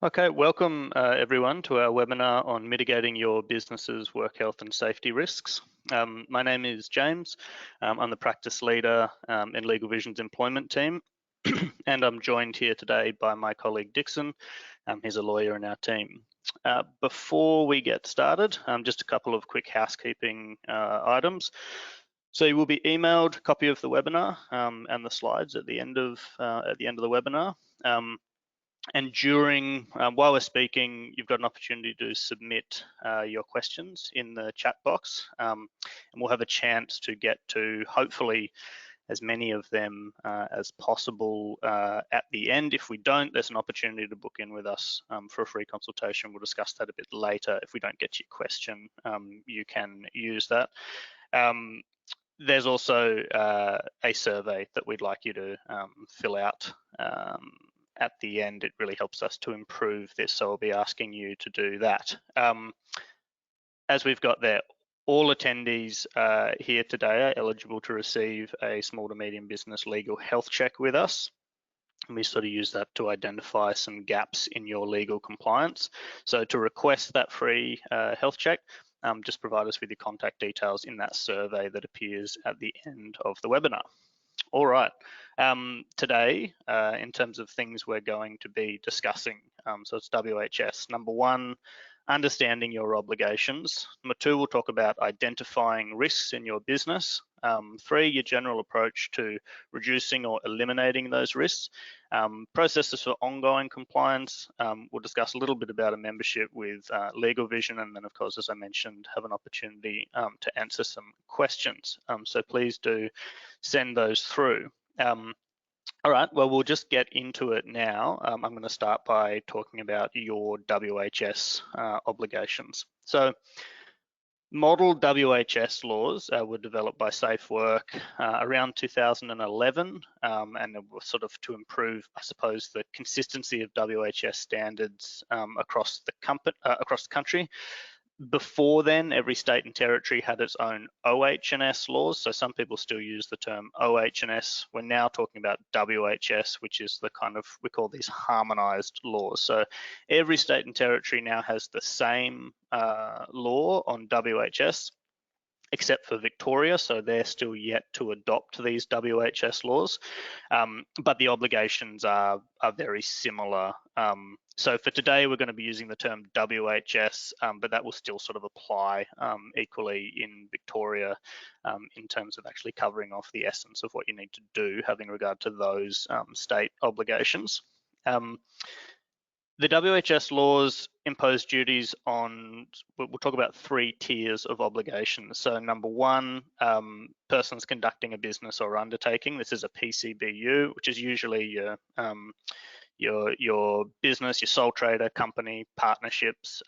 Okay, welcome everyone to our webinar on mitigating your business's work health and safety risks. My name is James. I'm the practice leader in LegalVision's employment team, and I'm joined here today by my colleague Dickson. He's a lawyer in our team. Before we get started, just a couple of quick housekeeping items. So you will be emailed a copy of the webinar and the slides at the end of the webinar. And during, while we're speaking, you've got an opportunity to submit your questions in the chat box, and we'll have a chance to get to hopefully as many of them as possible at the end. If we don't, there's an opportunity to book in with us for a free consultation. We'll discuss that a bit later. If we don't get your question, you can use that. There's also a survey that we'd like you to fill out at the end. It really helps us to improve this, so I'll be asking you to do that. As we've got there, all attendees here today are eligible to receive a small to medium business legal health check with us. And we sort of use that to identify some gaps in your legal compliance. So to request that free health check, just provide us with your contact details in that survey that appears at the end of the webinar. All right, today, in terms of things we're going to be discussing, so it's WHS. Number one, understanding your obligations. Number two, we'll talk about identifying risks in your business. Three, your general approach to reducing or eliminating those risks. Processes for ongoing compliance. We'll discuss a little bit about a membership with LegalVision, and then of course, as I mentioned, have an opportunity to answer some questions. So please do send those through. All right, well, we'll just get into it now. I'm going to start by talking about your WHS obligations. So model WHS laws were developed by Safe Work around 2011, and it was sort of to improve, I suppose, the consistency of WHS standards across the country. Before then, every state and territory had its own OH&S laws, so some people still use the term OH&S. We're now talking about WHS, which is the kind of, we call these harmonized laws. So every state and territory now has the same law on WHS, except for Victoria, so they're still yet to adopt these WHS laws, but the obligations are very similar. So for today, we're going to be using the term WHS, but that will still sort of apply equally in Victoria in terms of actually covering off the essence of what you need to do having regard to those state obligations. The WHS laws impose duties on, we'll talk about three tiers of obligations. So number one, persons conducting a business or undertaking. This is a PCBU, which is usually your business, your sole trader, company, partnerships,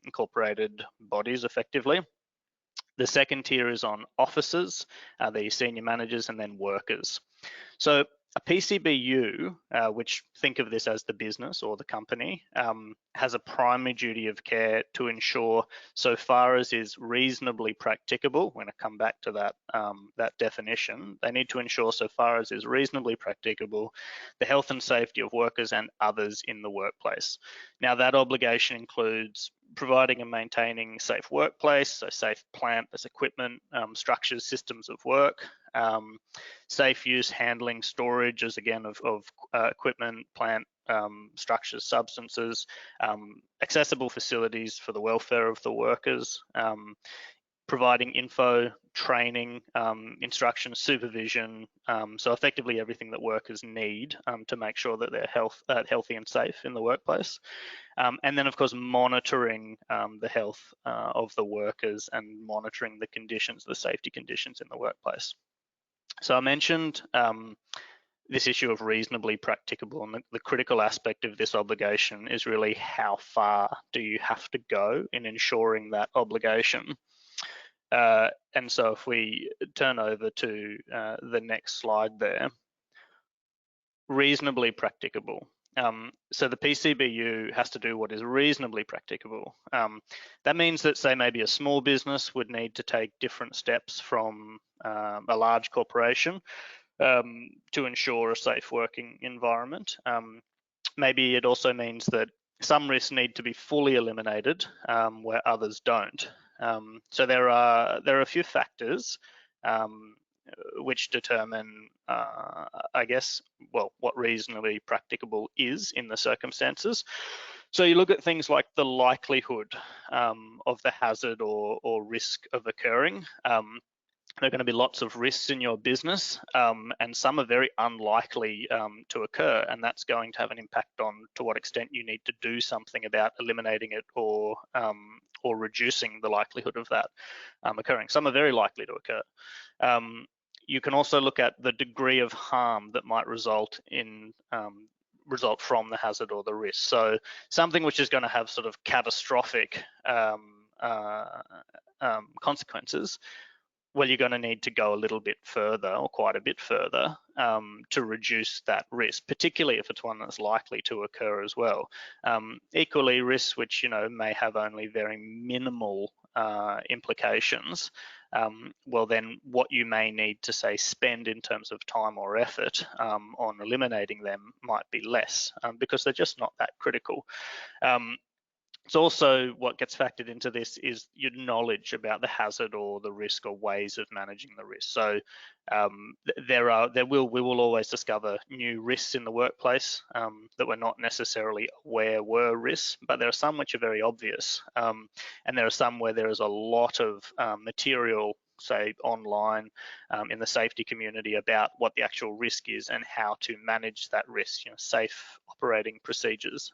incorporated bodies effectively. The second tier is on officers, the senior managers, and then workers. So a PCBU, which think of this as the business or the company, has a primary duty of care to ensure, so far as is reasonably practicable, we're going to come back to that, that definition, they need to ensure, so far as is reasonably practicable, the health and safety of workers and others in the workplace. Now that obligation includes providing and maintaining safe workplace, so safe plant, as equipment, structures, systems of work, safe use, handling, storage as again of equipment, plant, structures, substances, accessible facilities for the welfare of the workers, providing info, training, instruction, supervision, so effectively everything that workers need to make sure that they're healthy and safe in the workplace. And then of course monitoring the health of the workers and monitoring the conditions, the safety conditions in the workplace. So I mentioned this issue of reasonably practicable, and the critical aspect of this obligation is really how far do you have to go in ensuring that obligation. And so if we turn over to the next slide there, reasonably practicable. So the PCBU has to do what is reasonably practicable. That means that, say, maybe a small business would need to take different steps from a large corporation to ensure a safe working environment. Maybe it also means that some risks need to be fully eliminated where others don't. So there are a few factors which determine, I guess, well, what reasonably practicable is in the circumstances. So you look at things like the likelihood of the hazard or risk of occurring. There are going to be lots of risks in your business, and some are very unlikely to occur, and that's going to have an impact on to what extent you need to do something about eliminating it or reducing the likelihood of that occurring. Some are very likely to occur. You can also look at the degree of harm that might result from the hazard or the risk. So something which is going to have sort of catastrophic consequences, well, you're going to need to go a little bit further or quite a bit further to reduce that risk, particularly if it's one that's likely to occur as well. Equally, risks which may have only very minimal implications, well, then what you may need to, say, spend in terms of time or effort on eliminating them might be less because they're just not that critical. It's also what gets factored into this is your knowledge about the hazard or the risk or ways of managing the risk. So we will always discover new risks in the workplace that we're not necessarily aware were risks, but there are some which are very obvious, and there are some where there is a lot of material, say online in the safety community, about what the actual risk is and how to manage that risk. Safe operating procedures.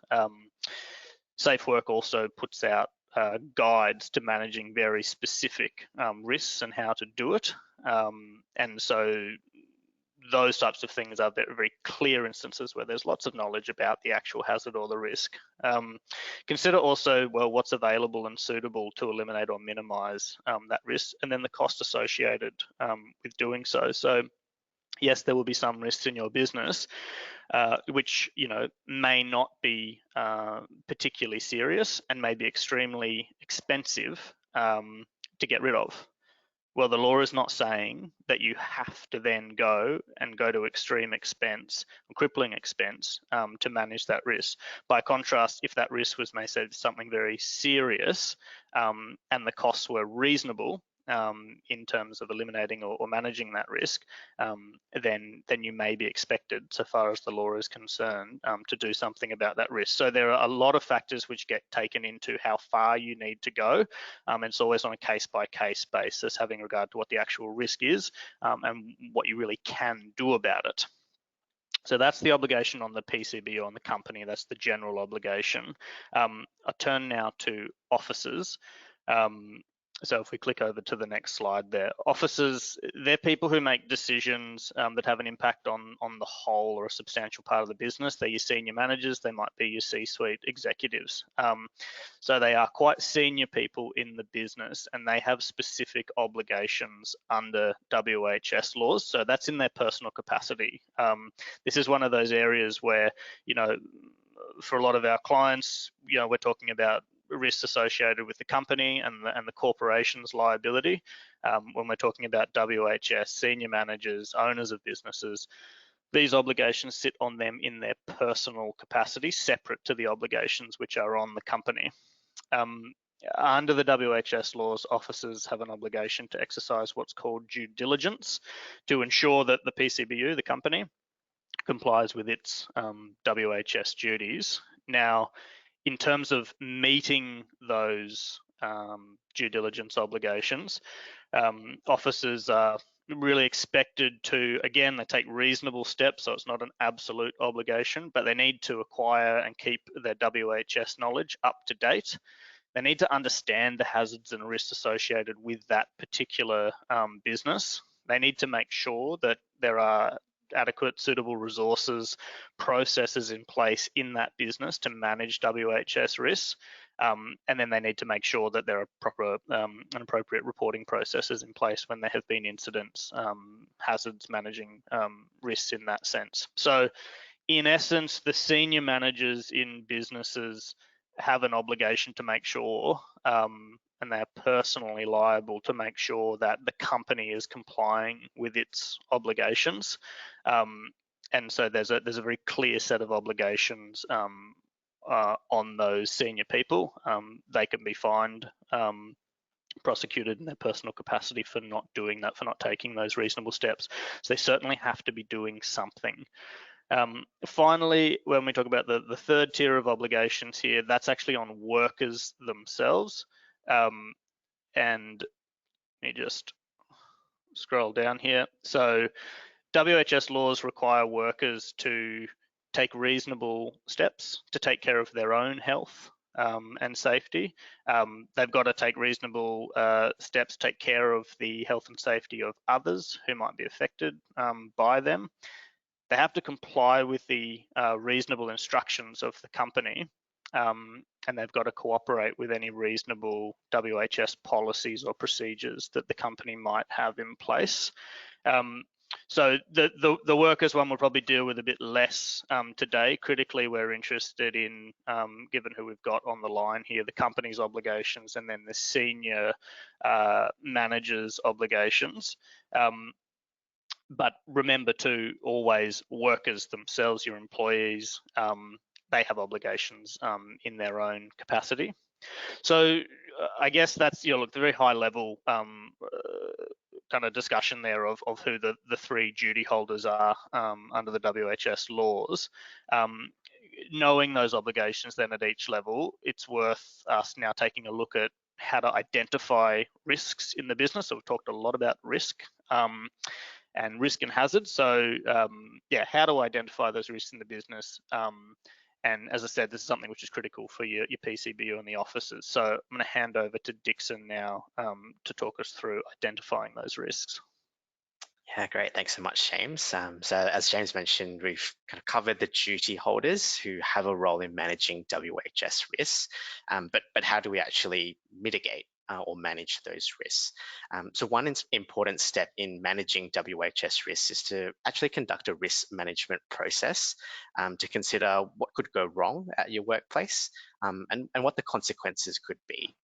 Safe Work also puts out guides to managing very specific risks and how to do it. And so those types of things are very clear instances where there's lots of knowledge about the actual hazard or the risk. Consider also, well, what's available and suitable to eliminate or minimize that risk, and then the cost associated with doing so. So yes, there will be some risks in your business which may not be particularly serious and may be extremely expensive to get rid of. Well, the law is not saying that you have to then go to extreme expense, crippling expense to manage that risk. By contrast, if that risk was, say, something very serious and the costs were reasonable, in terms of eliminating or managing that risk, then you may be expected, so far as the law is concerned, to do something about that risk. So there are a lot of factors which get taken into how far you need to go, and it's always on a case-by-case basis, having regard to what the actual risk is and what you really can do about it. So that's the obligation on the PCB or on the company. That's the general obligation. I turn now to officers. So if we click over to the next slide there, officers, they're people who make decisions that have an impact on the whole or a substantial part of the business. They're your senior managers, they might be your C-suite executives. So they are quite senior people in the business, and they have specific obligations under WHS laws. So that's in their personal capacity. This is one of those areas where, for a lot of our clients, we're talking about risks associated with the company and the corporation's liability. When we're talking about WHS, senior managers, owners of businesses, these obligations sit on them in their personal capacity, separate to the obligations which are on the company. Under the WHS laws, officers have an obligation to exercise what's called due diligence to ensure that the PCBU, the company, complies with its WHS duties. Now, in terms of meeting those due diligence obligations, officers are really expected to, again, they take reasonable steps, so it's not an absolute obligation, but they need to acquire and keep their WHS knowledge up to date. They need to understand the hazards and risks associated with that particular business. They need to make sure that there are adequate, suitable resources, processes in place in that business to manage WHS risks, and then they need to make sure that there are proper and appropriate reporting processes in place when there have been incidents, hazards, managing risks in that sense. So in essence, the senior managers in businesses have an obligation to make sure, and they're personally liable to make sure that the company is complying with its obligations. And so there's a very clear set of obligations on those senior people. They can be fined, prosecuted in their personal capacity for not doing that, for not taking those reasonable steps. So they certainly have to be doing something. Finally, when we talk about the third tier of obligations here, that's actually on workers themselves. And let me just scroll down here. So WHS laws require workers to take reasonable steps to take care of their own health and safety. They've got to take reasonable steps to take care of the health and safety of others who might be affected by them. They have to comply with the reasonable instructions of the company, and they've got to cooperate with any reasonable WHS policies or procedures that the company might have in place. So the workers one will probably deal with a bit less today. Critically, we're interested in, given who we've got on the line here, the company's obligations and then the senior managers' obligations. But remember to always workers themselves, your employees, they have obligations in their own capacity. So I guess that's, the very high level kind of discussion there of who the three duty holders are under the WHS laws. Knowing those obligations then at each level, it's worth us now taking a look at how to identify risks in the business. So we've talked a lot about risk and risk and hazard. So yeah, how to identify those risks in the business. And as I said, this is something which is critical for your PCBU and the officers. So I'm going to hand over to Dickson now to talk us through identifying those risks. Yeah, great. Thanks so much, James. So as James mentioned, we've kind of covered the duty holders who have a role in managing WHS risks, but how do we actually mitigate or manage those risks? So one important step in managing WHS risks is to actually conduct a risk management process to consider what could go wrong at your workplace and what the consequences could be.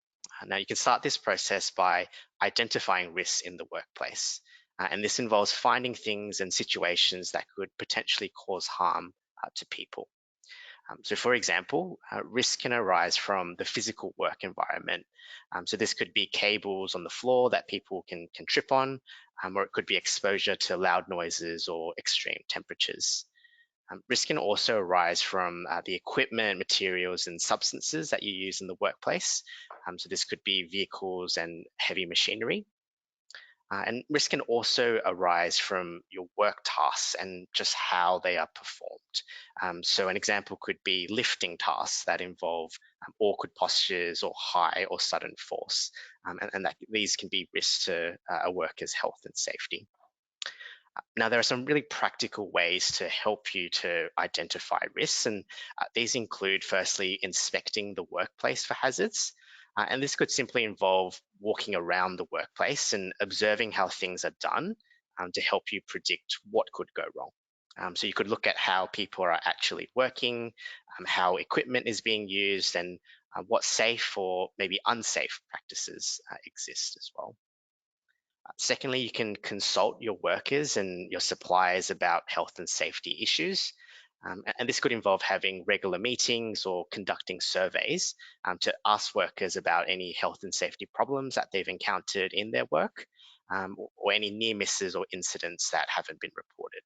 Now, you can start this process by identifying risks in the workplace. And this involves finding things and situations that could potentially cause harm to people. So for example, risk can arise from the physical work environment. So this could be cables on the floor that people can trip on, or it could be exposure to loud noises or extreme temperatures. Risk can also arise from the equipment, materials, and substances that you use in the workplace. So this could be vehicles and heavy machinery. And risk can also arise from your work tasks and just how they are performed. So an example could be lifting tasks that involve awkward postures or high or sudden force. And these can be risks to a worker's health and safety. Now, there are some really practical ways to help you to identify risks, and these include firstly inspecting the workplace for hazards. And this could simply involve walking around the workplace and observing how things are done to help you predict what could go wrong. So you could look at how people are actually working, how equipment is being used, and what safe or maybe unsafe practices exist as well. Secondly, you can consult your workers and your suppliers about health and safety issues. And this could involve having regular meetings or conducting surveys to ask workers about any health and safety problems that they've encountered in their work, or any near misses or incidents that haven't been reported.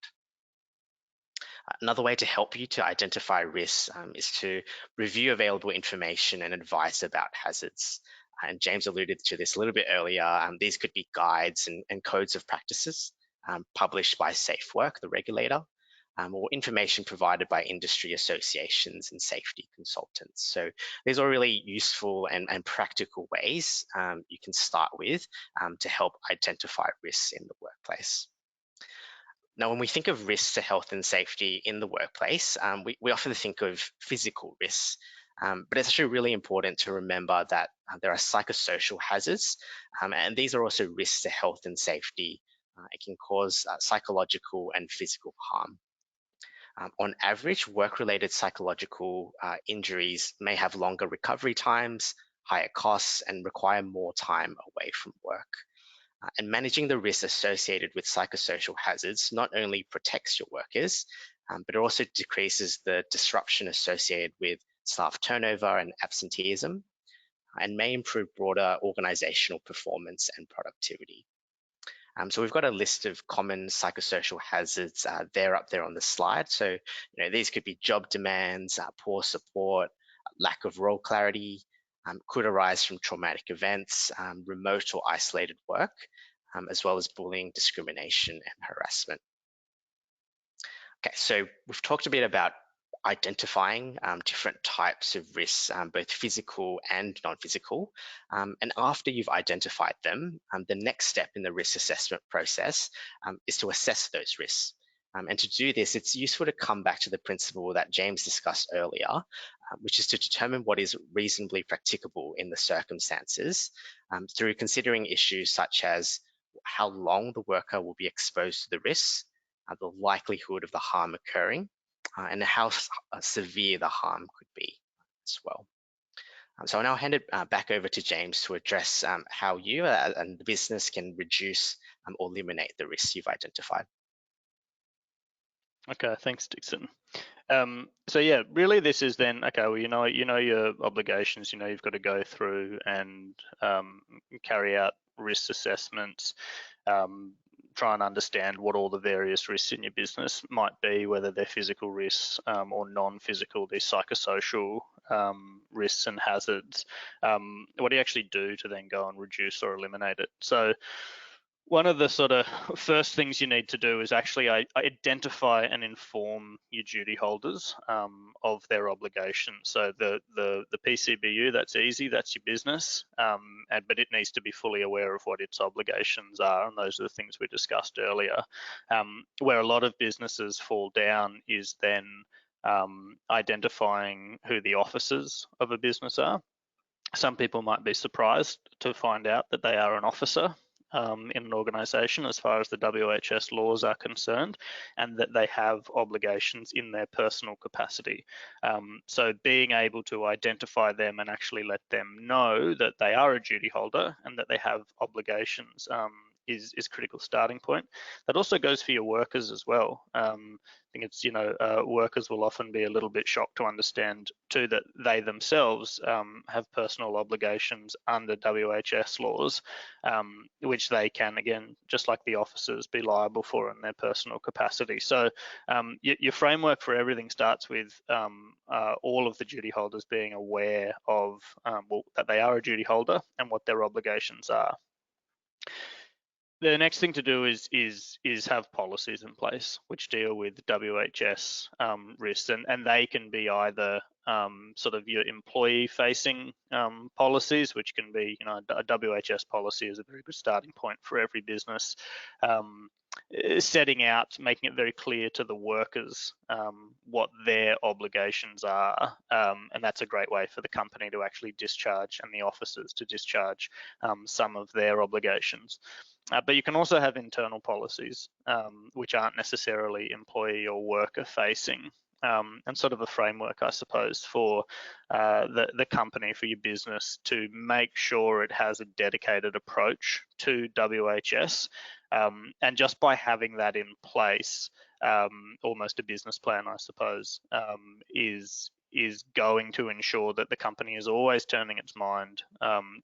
Another way to help you to identify risks is to review available information and advice about hazards. And James alluded to this a little bit earlier. These could be guides and codes of practices published by Safe Work, the regulator, or information provided by industry associations and safety consultants. So these are really useful and practical ways you can start with to help identify risks in the workplace. Now, when we think of risks to health and safety in the workplace, we often think of physical risks, but it's actually really important to remember that there are psychosocial hazards, and these are also risks to health and safety. It can cause psychological and physical harm. On average, work-related psychological injuries may have longer recovery times, higher costs, and require more time away from work. And managing the risks associated with psychosocial hazards not only protects your workers, but it also decreases the disruption associated with staff turnover and absenteeism, and may improve broader organizational performance and productivity. So we've got a list of common psychosocial hazards there up there on the slide. So, these could be job demands, poor support, lack of role clarity, could arise from traumatic events, remote or isolated work, as well as bullying, discrimination, and harassment. Okay, so we've talked a bit about identifying different types of risks, both physical and non-physical. And after you've identified them, the next step in the risk assessment process is to assess those risks. And to do this, it's useful to come back to the principle that James discussed earlier, which is to determine what is reasonably practicable in the circumstances through considering issues such as how long the worker will be exposed to the risks, the likelihood of the harm occurring, and how severe the harm could be as well. So I'll now hand it back over to James to address how you and the business can reduce or eliminate the risks you've identified. Okay, thanks, Dickson. So yeah, really this is then, okay, well, you know your obligations, you've got to go through and carry out risk assessments, try and understand what all the various risks in your business might be, whether they're physical risks or non-physical, these psychosocial risks and hazards. What do you actually do to then go and reduce or eliminate it? So one of the sort of first things you need to do is actually identify and inform your duty holders of their obligations. So the PCBU, that's easy, that's your business, but it needs to be fully aware of what its obligations are, and those are the things we discussed earlier. Where a lot of businesses fall down is then identifying who the officers of a business are. Some people might be surprised to find out that they are an officer in an organisation as far as the WHS laws are concerned, and that they have obligations in their personal capacity. So being able to identify them and actually let them know that they are a duty holder and that they have obligations is a critical starting point. That also goes for your workers as well. I think it's, workers will often be a little bit shocked to understand too that they themselves have personal obligations under WHS laws, which they can, again, just like the officers, be liable for in their personal capacity. So your framework for everything starts with all of the duty holders being aware of that they are a duty holder and what their obligations are. The next thing to do is have policies in place which deal with WHS risks, and they can be either sort of your employee-facing policies, which can be, a WHS policy is a very good starting point for every business. Setting out, making it very clear to the workers what their obligations are, and that's a great way for the company to actually discharge and the officers to discharge some of their obligations. But you can also have internal policies which aren't necessarily employee or worker facing, and sort of a framework, I suppose, for the company, for your business, to make sure it has a dedicated approach to WHS. And just by having that in place, almost a business plan, I suppose, is going to ensure that the company is always turning its mind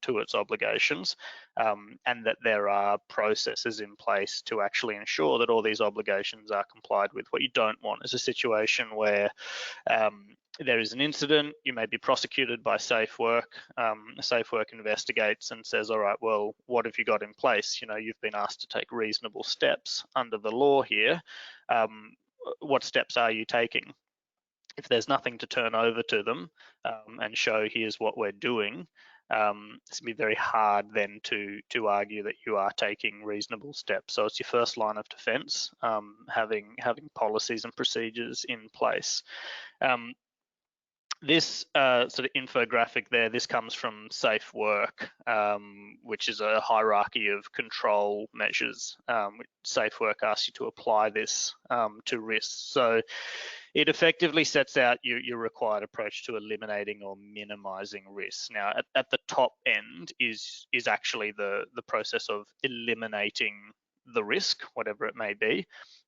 to its obligations, and that there are processes in place to actually ensure that all these obligations are complied with. What you don't want is a situation where there is an incident, you may be prosecuted by Safe Work. Safe Work investigates and says, all right, well, what have you got in place? You've been asked to take reasonable steps under the law here. What steps are you taking? If there's nothing to turn over to them and show here's what we're doing, it's going to be very hard then to argue that you are taking reasonable steps. So it's your first line of defence, having policies and procedures in place. This sort of infographic there, this comes from Safe Work, which is a hierarchy of control measures. Safe Work asks you to apply this to risks. So it effectively sets out your required approach to eliminating or minimizing risks. Now, at the top end is actually the process of eliminating the risk, whatever it may be.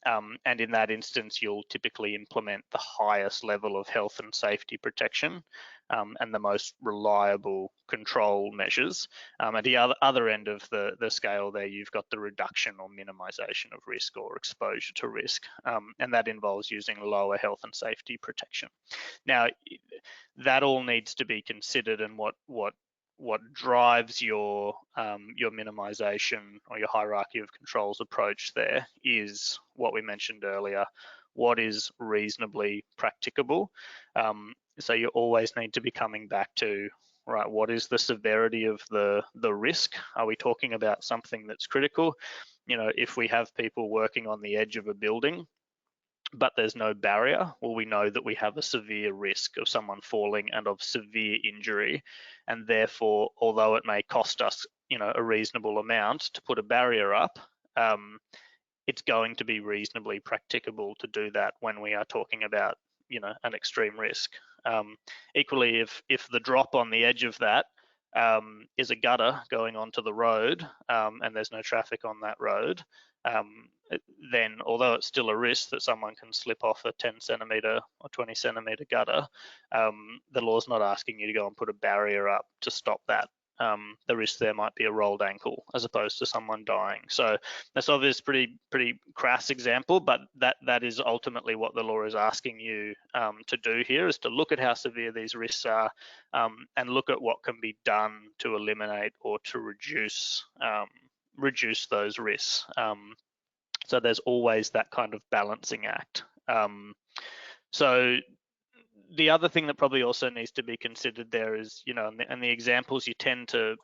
And in that instance, you'll typically implement the highest level of health and safety protection and the most reliable control measures. At the other end of the scale there, you've got the reduction or minimization of risk or exposure to risk, and that involves using lower health and safety protection. Now, that all needs to be considered, and what drives your minimization or your hierarchy of controls approach there is what we mentioned earlier: what is reasonably practicable. So you always need to be coming back to, right, what is the severity of the risk? Are we talking about something that's critical? You know, if we have people working on the edge of a building, but there's no barrier, well, we know that we have a severe risk of someone falling and of severe injury, and therefore, although it may cost us, you know, a reasonable amount to put a barrier up, it's going to be reasonably practicable to do that when we are talking about, you know, an extreme risk. Equally, if the drop on the edge of that is a gutter going onto the road and there's no traffic on that road, then although it's still a risk that someone can slip off a 10 centimetre or 20 centimetre gutter, the law's not asking you to go and put a barrier up to stop that. The risk there might be a rolled ankle as opposed to someone dying. So that's obviously pretty crass example, but that is ultimately what the law is asking you to do here, is to look at how severe these risks are and look at what can be done to eliminate or to reduce those risks. So there's always that kind of balancing act. So the other thing that probably also needs to be considered there is, you know, and the examples, you tend to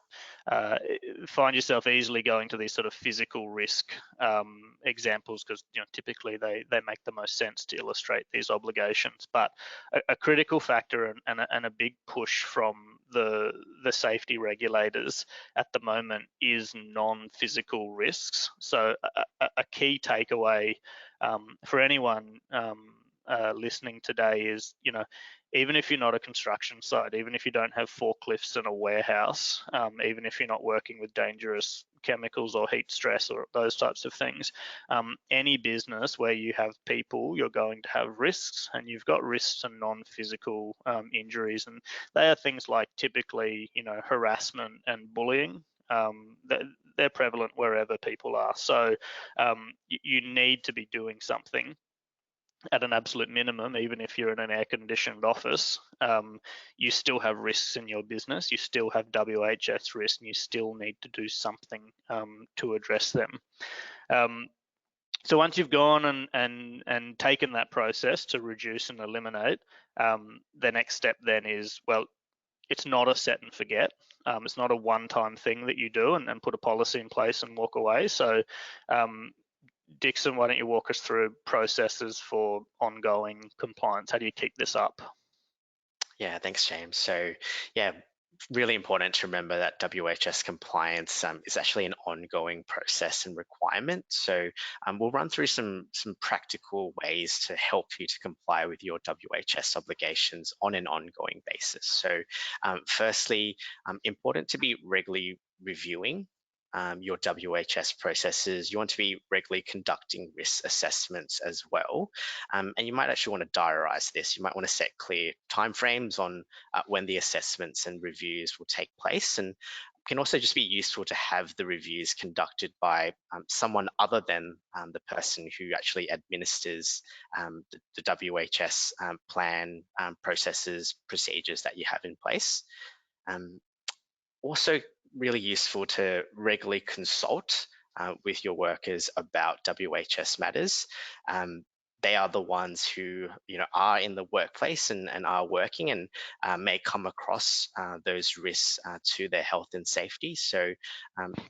find yourself easily going to these sort of physical risk examples because, you know, typically they make the most sense to illustrate these obligations. But a critical factor and a big push from the safety regulators at the moment is non-physical risks. So a key takeaway for anyone listening today is, you know, even if you're not a construction site, even if you don't have forklifts in a warehouse, even if you're not working with dangerous chemicals or heat stress or those types of things, any business where you have people, you're going to have risks, and you've got risks and non-physical injuries, and they are things like typically, you know, harassment and bullying. They're prevalent wherever people are. So you need to be doing something at an absolute minimum. Even if you're in an air-conditioned office, you still have risks in your business, you still have WHS risks, and you still need to do something to address them. So once you've gone and taken that process to reduce and eliminate, the next step then is, well, it's not a set and forget. It's not a one-time thing that you do and put a policy in place and walk away. So Dickson, why don't you walk us through processes for ongoing compliance? How do you keep this up? Yeah, thanks, James. So yeah, really important to remember that WHS compliance is actually an ongoing process and requirement. So we'll run through some practical ways to help you to comply with your WHS obligations on an ongoing basis. So firstly, important to be regularly reviewing your WHS processes. You want to be regularly conducting risk assessments as well. And you might actually want to diarize this. You might want to set clear timeframes on when the assessments and reviews will take place. And it can also just be useful to have the reviews conducted by someone other than the person who actually administers the WHS plan, processes, procedures that you have in place. Also really useful to regularly consult with your workers about WHS matters. They are the ones who, you know, are in the workplace and are working and may come across those risks to their health and safety. So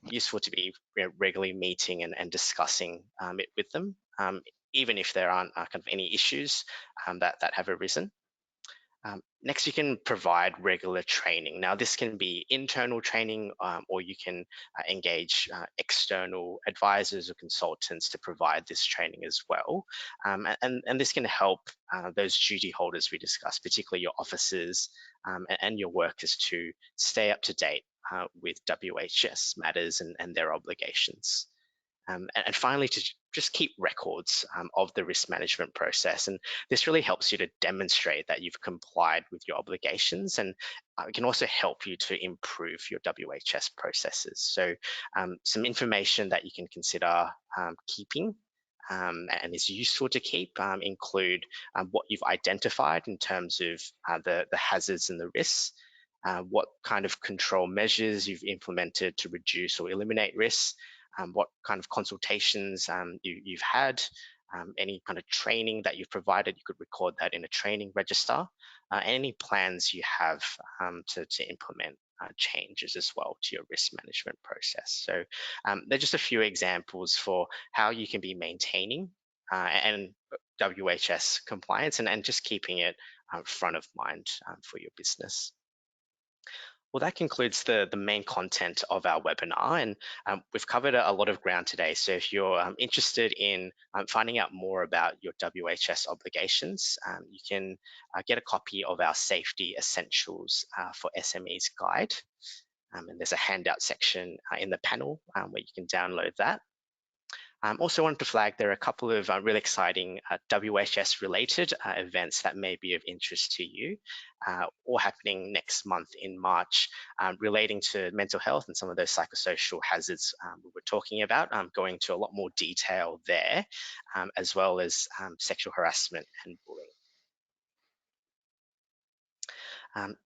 useful to be regularly meeting and discussing it with them, even if there aren't kind of any issues that have arisen. Next, you can provide regular training. Now, this can be internal training, or you can engage external advisors or consultants to provide this training as well. And this can help those duty holders we discussed, particularly your officers and your workers, to stay up to date with WHS matters and their obligations. And finally, to just keep records of the risk management process. And this really helps you to demonstrate that you've complied with your obligations, and it can also help you to improve your WHS processes. So some information that you can consider keeping and is useful to keep include what you've identified in terms of the hazards and the risks, what kind of control measures you've implemented to reduce or eliminate risks, what kind of consultations you've had, any kind of training that you've provided. You could record that in a training register, any plans you have to implement changes as well to your risk management process. So they're just a few examples for how you can be maintaining and WHS compliance and just keeping it front of mind for your business. Well, that concludes the main content of our webinar, and we've covered a lot of ground today. So if you're interested in finding out more about your WHS obligations, you can get a copy of our Safety Essentials for SMEs guide. And there's a handout section in the panel where you can download that. Also wanted to flag there are a couple of really exciting WHS related events that may be of interest to you, all happening next month in March, relating to mental health and some of those psychosocial hazards we were talking about, going to a lot more detail there, as well as sexual harassment and bullying.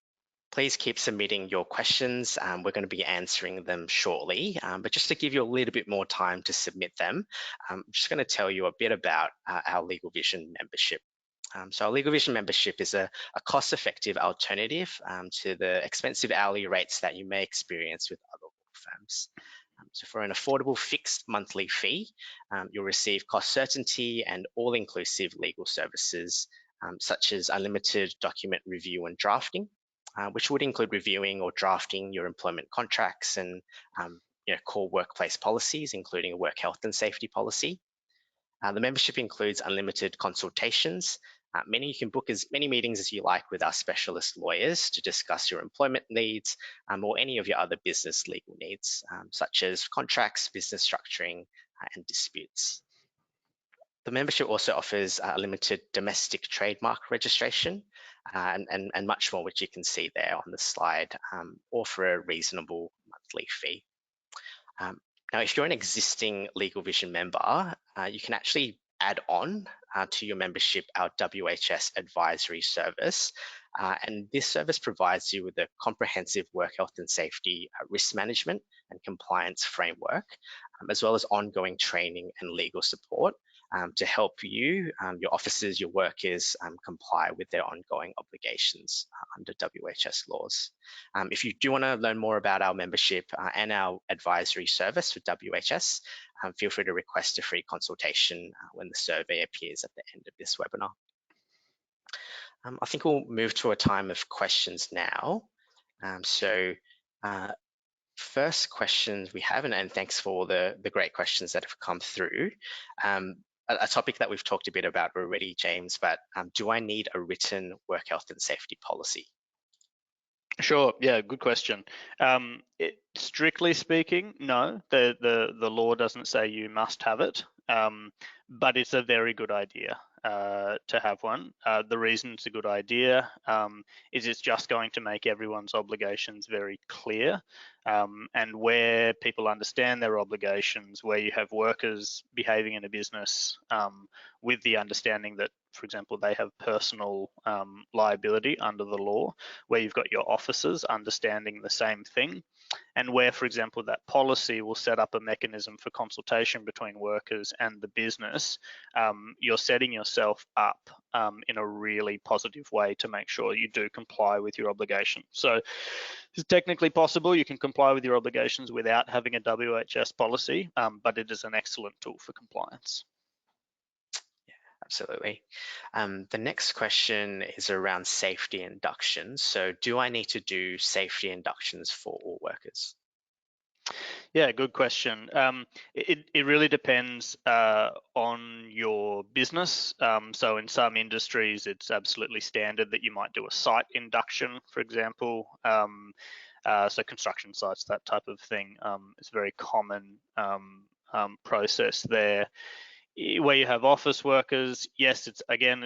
Please keep submitting your questions. We're going to be answering them shortly, but just to give you a little bit more time to submit them, I'm just going to tell you a bit about our LegalVision membership. So our LegalVision membership is a cost-effective alternative to the expensive hourly rates that you may experience with other law firms. So for an affordable fixed monthly fee, you'll receive cost certainty and all-inclusive legal services, such as unlimited document review and drafting, which would include reviewing or drafting your employment contracts and core workplace policies, including a work health and safety policy. The membership includes unlimited consultations. You can book as many meetings as you like with our specialist lawyers to discuss your employment needs or any of your other business legal needs, such as contracts, business structuring, and disputes. The membership also offers a limited domestic trademark registration and much more, which you can see there on the slide, or for a reasonable monthly fee. Now, if you're an existing LegalVision member, you can actually add on to your membership our WHS advisory service. And this service provides you with a comprehensive work health and safety risk management and compliance framework, as well as ongoing training and legal support to help you, your officers, your workers comply with their ongoing obligations under WHS laws. If you do want to learn more about our membership and our advisory service for WHS, feel free to request a free consultation when the survey appears at the end of this webinar. I think we'll move to a time of questions now. First questions we have, and thanks for the great questions that have come through. A topic that we've talked a bit about already, James, but do I need a written work health and safety policy? Sure. Yeah, good question. Strictly speaking, no, the law doesn't say you must have it, but it's a very good idea to have one. The reason it's a good idea is it's just going to make everyone's obligations very clear, and where people understand their obligations, where you have workers behaving in a business with the understanding that, for example, they have personal liability under the law, where you've got your officers understanding the same thing, and where, for example, that policy will set up a mechanism for consultation between workers and the business, you're setting yourself up in a really positive way to make sure you do comply with your obligations. So it's technically possible you can comply with your obligations without having a WHS policy, but it is an excellent tool for compliance. Absolutely. The next question is around safety inductions. So do I need to do safety inductions for all workers? Yeah, good question. It really depends on your business. So in some industries, it's absolutely standard that you might do a site induction, for example. So construction sites, that type of thing, is very common process there. Where you have office workers, yes, it's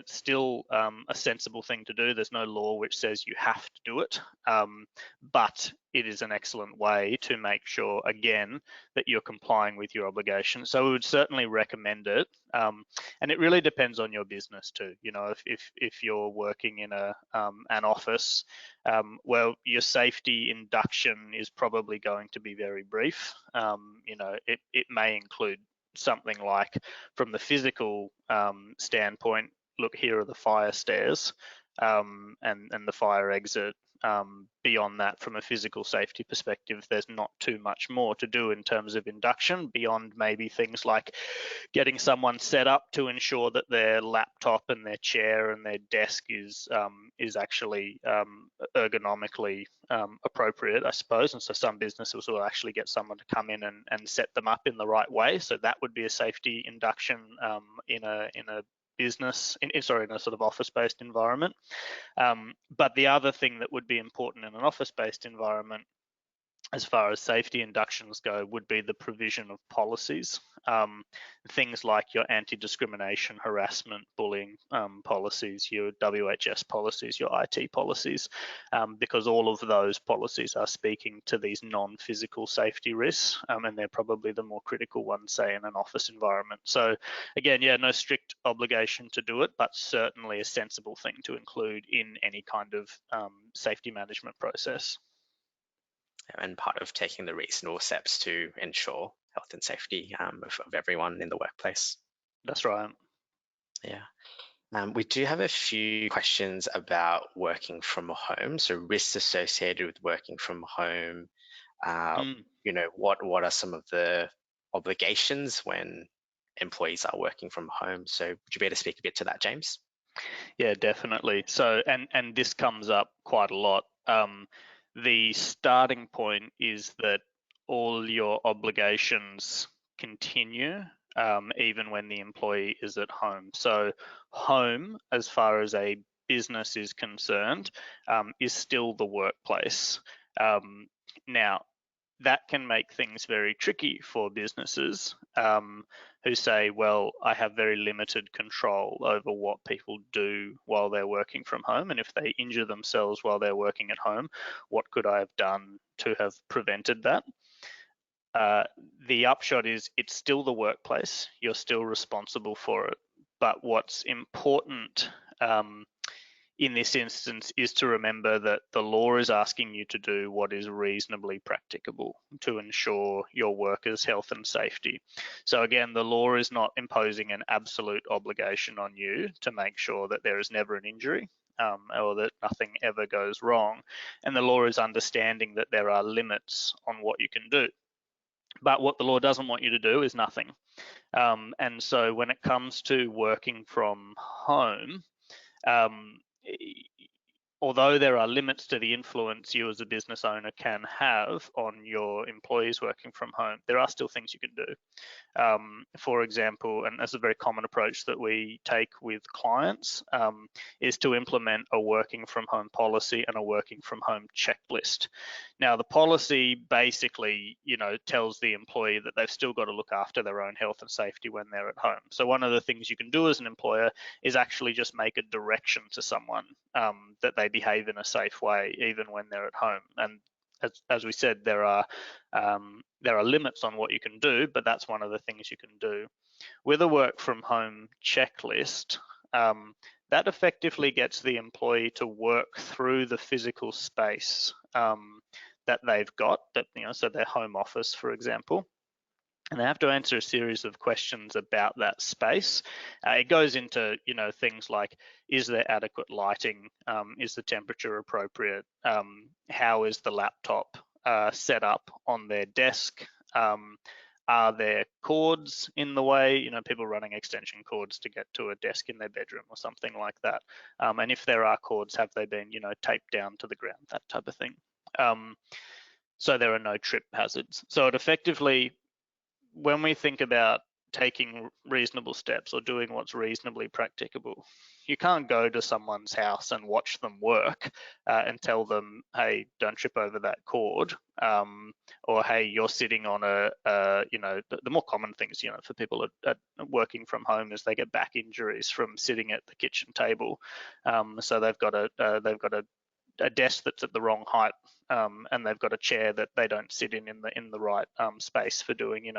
still a sensible thing to do. There's no law which says you have to do it, but it is an excellent way to make sure, again, that you're complying with your obligations. So we would certainly recommend it, and it really depends on your business too. You know, if you're working in an office, well, your safety induction is probably going to be very brief. You know, it may include something like, from the physical standpoint, look, here are the fire stairs and the fire exit. Beyond that, from a physical safety perspective, there's not too much more to do in terms of induction, beyond maybe things like getting someone set up to ensure that their laptop and their chair and their desk is actually ergonomically appropriate, I suppose. And so some businesses will actually get someone to come in and set them up in the right way. So that would be a safety induction in a business, in a sort of office-based environment. But the other thing that would be important in an office-based environment, as far as safety inductions go, would be the provision of policies. Things like your anti-discrimination, harassment, bullying policies, your WHS policies, your IT policies, because all of those policies are speaking to these non-physical safety risks, and they're probably the more critical ones, say, in an office environment. So again, yeah, no strict obligation to do it, but certainly a sensible thing to include in any kind of safety management process. And part of taking the reasonable steps to ensure health and safety of everyone in the workplace. That's right. Yeah. We do have a few questions about working from home. So risks associated with working from home. You know, what are some of the obligations when employees are working from home? So would you be able to speak a bit to that, James? Yeah, definitely. So, and this comes up quite a lot. The starting point is that all your obligations continue even when the employee is at home. So home, as far as a business is concerned, is still the workplace. Now, that can make things very tricky for businesses who say, well, I have very limited control over what people do while they're working from home. And if they injure themselves while they're working at home, what could I have done to have prevented that? The upshot is it's still the workplace. You're still responsible for it. But what's important in this instance is to remember that the law is asking you to do what is reasonably practicable to ensure your workers' health and safety. So again, the law is not imposing an absolute obligation on you to make sure that there is never an injury or that nothing ever goes wrong. And the law is understanding that there are limits on what you can do. But what the law doesn't want you to do is nothing. And so when it comes to working from home, although there are limits to the influence you as a business owner can have on your employees working from home, there are still things you can do. For example, and that's a very common approach that we take with clients, is to implement a working from home policy and a working from home checklist. Now, the policy basically, tells the employee that they've still got to look after their own health and safety when they're at home. So one of the things you can do as an employer is actually just make a direction to someone that they behave in a safe way, even when they're at home. And as we said, there are limits on what you can do, but that's one of the things you can do. With a work from home checklist, that effectively gets the employee to work through the physical space that they've got, so their home office, for example. And they have to answer a series of questions about that space. It goes into, things like, is there adequate lighting? Is the temperature appropriate? How is the laptop set up on their desk? Are there cords in the way? People running extension cords to get to a desk in their bedroom or something like that. And if there are cords, have they been, taped down to the ground? That type of thing. So there are no trip hazards. So it effectively, when we think about taking reasonable steps or doing what's reasonably practicable. You can't go to someone's house and watch them work and tell them, hey, don't trip over that cord, or hey, you're sitting on the more common things, for people at working from home is they get back injuries from sitting at the kitchen table. So they've got a desk that's at the wrong height, and they've got a chair that they don't sit in the right space for doing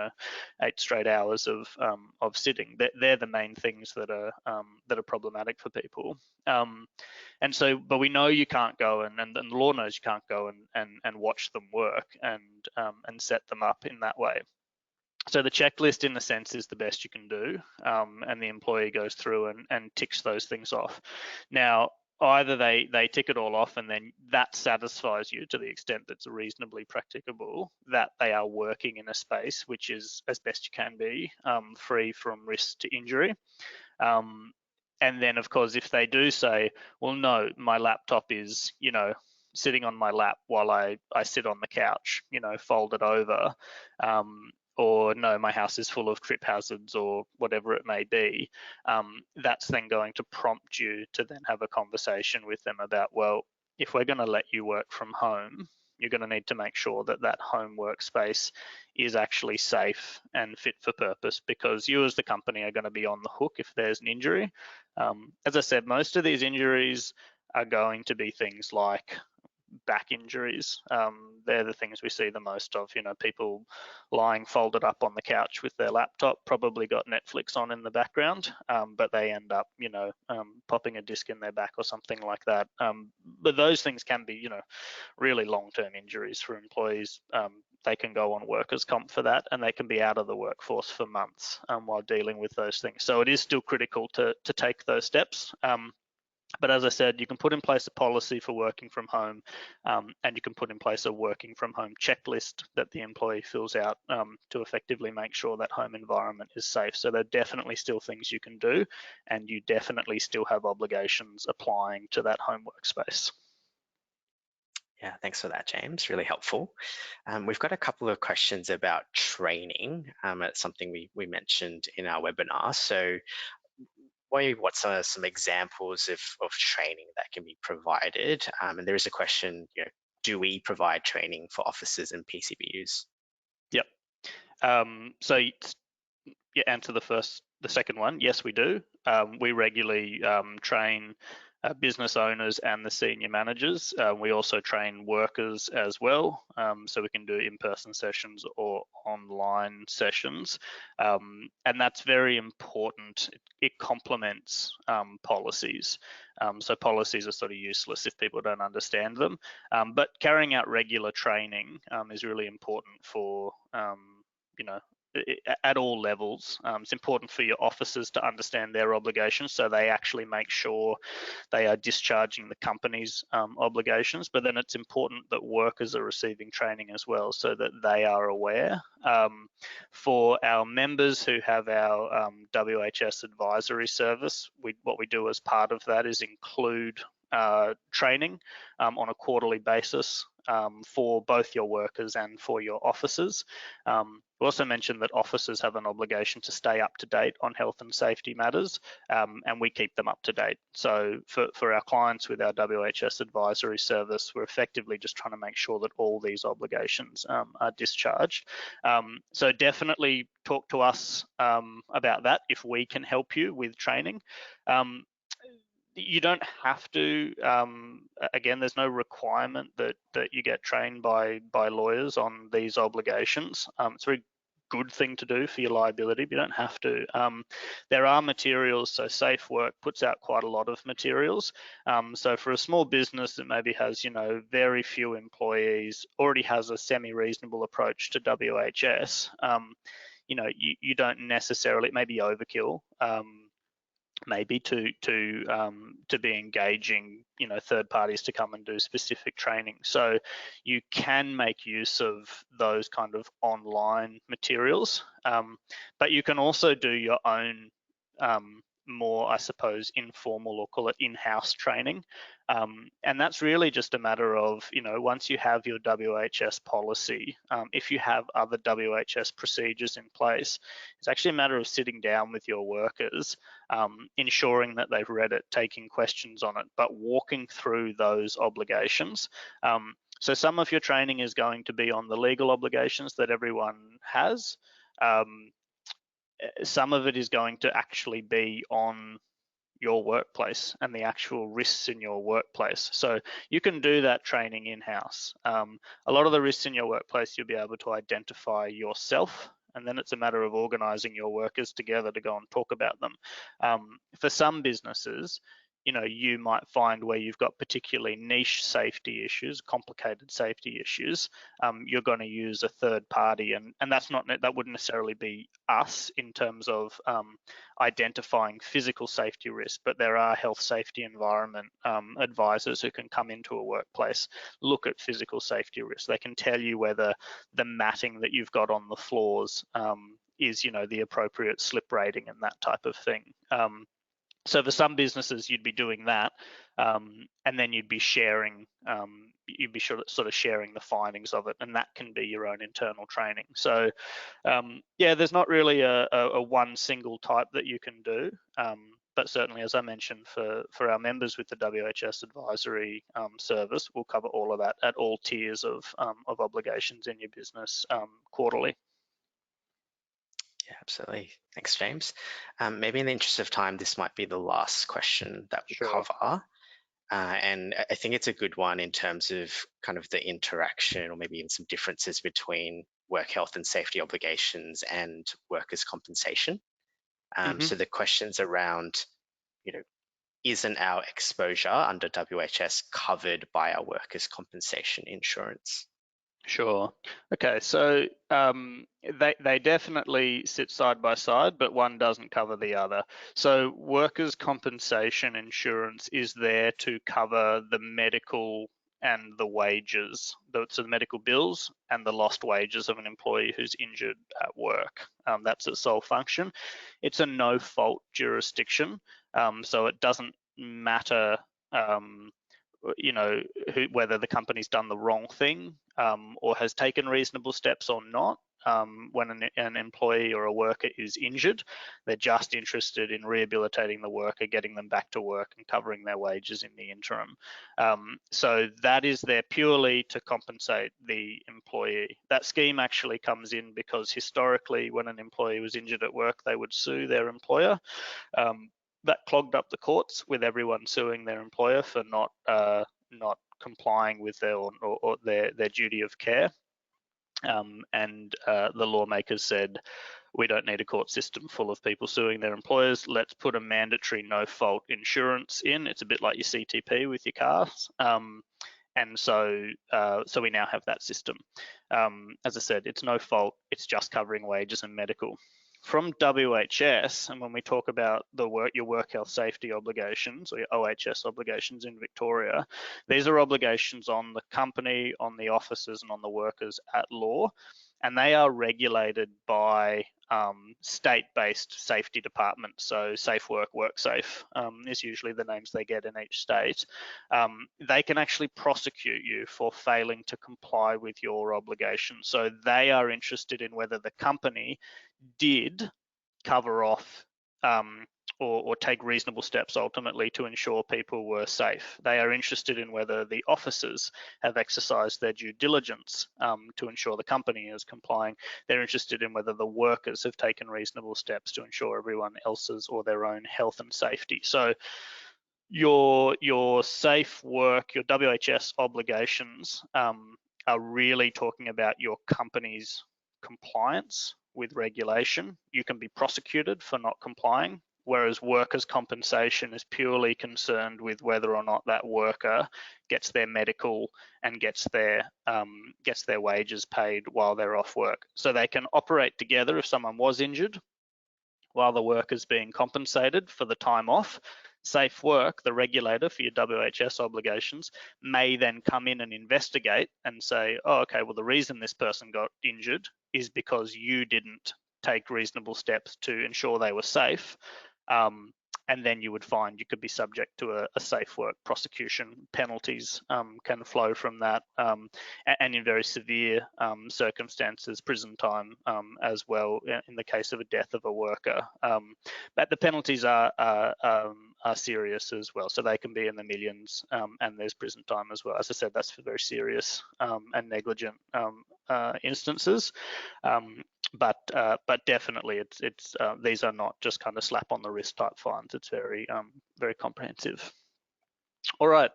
8 straight hours of sitting. They're the main things that are problematic for people. And so, but we know you can't go and the law knows you can't go and watch them work and set them up in that way. So the checklist, in a sense, is the best you can do, and the employee goes through and ticks those things off. Now, either they tick it all off and then that satisfies you to the extent that's reasonably practicable, that they are working in a space which is, as best you can be, free from risk to injury. And then, of course, if they do say, well, no, my laptop is, sitting on my lap while I sit on the couch, folded over, or no, my house is full of trip hazards or whatever it may be, that's then going to prompt you to then have a conversation with them about, well, if we're going to let you work from home, you're going to need to make sure that that home workspace is actually safe and fit for purpose, because you as the company are going to be on the hook if there's an injury. As I said, most of these injuries are going to be things like back injuries. They're the things we see the most of, people lying folded up on the couch with their laptop, probably got Netflix on in the background, but they end up, popping a disc in their back or something like that. But those things can be, really long-term injuries for employees. They can go on workers' comp for that, and they can be out of the workforce for months while dealing with those things. So it is still critical to take those steps. But as I said, you can put in place a policy for working from home, and you can put in place a working from home checklist that the employee fills out to effectively make sure that home environment is safe. So there are definitely still things you can do, and you definitely still have obligations applying to that home workspace. Yeah, thanks for that, James. Really helpful. We've got a couple of questions about training. It's something we mentioned in our webinar. So what's some examples of training that can be provided? And there is a question, do we provide training for officers and PCBUs? Yep. So answer the second one. Yes, we do. We regularly train business owners and the senior managers. We also train workers as well, so we can do in-person sessions or online sessions, and that's very important. It complements policies. So policies are sort of useless if people don't understand them, but carrying out regular training is really important for at all levels. It's important for your officers to understand their obligations, so they actually make sure they are discharging the company's obligations, but then it's important that workers are receiving training as well, so that they are aware. For our members who have our WHS advisory service, what we do as part of that is include training on a quarterly basis for both your workers and for your officers. We also mentioned that officers have an obligation to stay up to date on health and safety matters, and we keep them up to date. So for our clients with our WHS advisory service, we're effectively just trying to make sure that all these obligations are discharged. So definitely talk to us about that if we can help you with training. You don't have to, again, there's no requirement that you get trained by lawyers on these obligations. It's a very good thing to do for your liability, but you don't have to. There are materials, so Safe Work puts out quite a lot of materials. So for a small business that maybe has, very few employees, already has a semi-reasonable approach to WHS, you don't necessarily, it may be overkill, maybe to be engaging third parties to come and do specific training. So you can make use of those kind of online materials, but you can also do your own more, I suppose, informal, or call it in-house training. And that's really just a matter of, once you have your WHS policy, if you have other WHS procedures in place, it's actually a matter of sitting down with your workers, ensuring that they've read it, taking questions on it, but walking through those obligations. So some of your training is going to be on the legal obligations that everyone has. Some of it is going to actually be on your workplace and the actual risks in your workplace. So you can do that training in-house. A lot of the risks in your workplace you'll be able to identify yourself, and then it's a matter of organizing your workers together to go and talk about them. For some businesses, you might find where you've got particularly niche safety issues, complicated safety issues, you're going to use a third party, and that wouldn't necessarily be us in terms of identifying physical safety risk, but there are health, safety, environment advisors who can come into a workplace, look at physical safety risks. They can tell you whether the matting that you've got on the floors is, the appropriate slip rating and that type of thing. So for some businesses, you'd be doing that, and then you'd be sharing, sort of sharing the findings of it, and that can be your own internal training. So yeah, there's not really a one single type that you can do, but certainly, as I mentioned, for our members with the WHS advisory service, we'll cover all of that at all tiers of obligations in your business quarterly. Yeah, absolutely. Thanks, James. Maybe in the interest of time, this might be the last question that we cover. And I think it's a good one in terms of kind of the interaction, or maybe even some differences between work health and safety obligations and workers' compensation. So the question's around, isn't our exposure under WHS covered by our workers' compensation insurance? Sure. Okay, so they definitely sit side by side, but one doesn't cover the other. So workers' compensation insurance is there to cover the medical and the wages, so the medical bills and the lost wages of an employee who's injured at work. That's its sole function. It's a no-fault jurisdiction, so it doesn't matter whether the company's done the wrong thing or has taken reasonable steps or not. When an employee or a worker is injured, they're just interested in rehabilitating the worker, getting them back to work and covering their wages in the interim. So that is there purely to compensate the employee. That scheme actually comes in because historically when an employee was injured at work, they would sue their employer. That clogged up the courts with everyone suing their employer for not complying with their duty of care. And the lawmakers said, we don't need a court system full of people suing their employers. Let's put a mandatory no-fault insurance in. It's a bit like your CTP with your cars. And so we now have that system. As I said, it's no fault. It's just covering wages and medical. From WHS, and when we talk about your work health safety obligations or your OHS obligations in Victoria, these are obligations on the company, on the officers, and on the workers at law, and they are regulated by state-based safety departments. So Safe Work, WorkSafe is usually the names they get in each state. They can actually prosecute you for failing to comply with your obligations. So they are interested in whether the company did cover off or take reasonable steps ultimately to ensure people were safe. They are interested in whether the officers have exercised their due diligence to ensure the company is complying. They're interested in whether the workers have taken reasonable steps to ensure everyone else's or their own health and safety. So your safe work, your WHS obligations are really talking about your company's compliance with regulation. You can be prosecuted for not complying, whereas workers' compensation is purely concerned with whether or not that worker gets their medical and gets their wages paid while they're off work. So they can operate together if someone was injured while the worker's being compensated for the time off. Safe Work, the regulator for your WHS obligations, may then come in and investigate and say, oh, okay, well, the reason this person got injured is because you didn't take reasonable steps to ensure they were safe. and then you would find you could be subject to a safe work prosecution. Penalties can flow from that, and in very severe circumstances, prison time as well in the case of a death of a worker. But the penalties are serious as well, so they can be in the millions, and there's prison time as well. As I said, that's for very serious and negligent instances. But definitely, it's these are not just kind of slap on the wrist type fines. It's very very comprehensive. All right.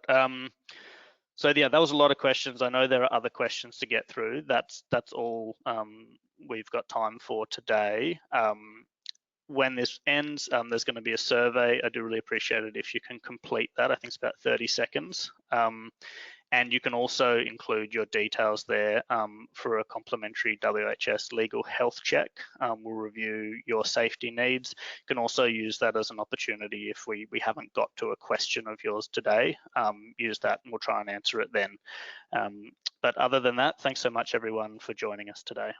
So yeah, that was a lot of questions. I know there are other questions to get through. That's all we've got time for today. When this ends, there's going to be a survey. I do really appreciate it if you can complete that. I think it's about 30 seconds. And you can also include your details there for a complimentary WHS legal health check. We'll review your safety needs. You can also use that as an opportunity if we haven't got to a question of yours today. Use that and we'll try and answer it then. But other than that, thanks so much everyone for joining us today.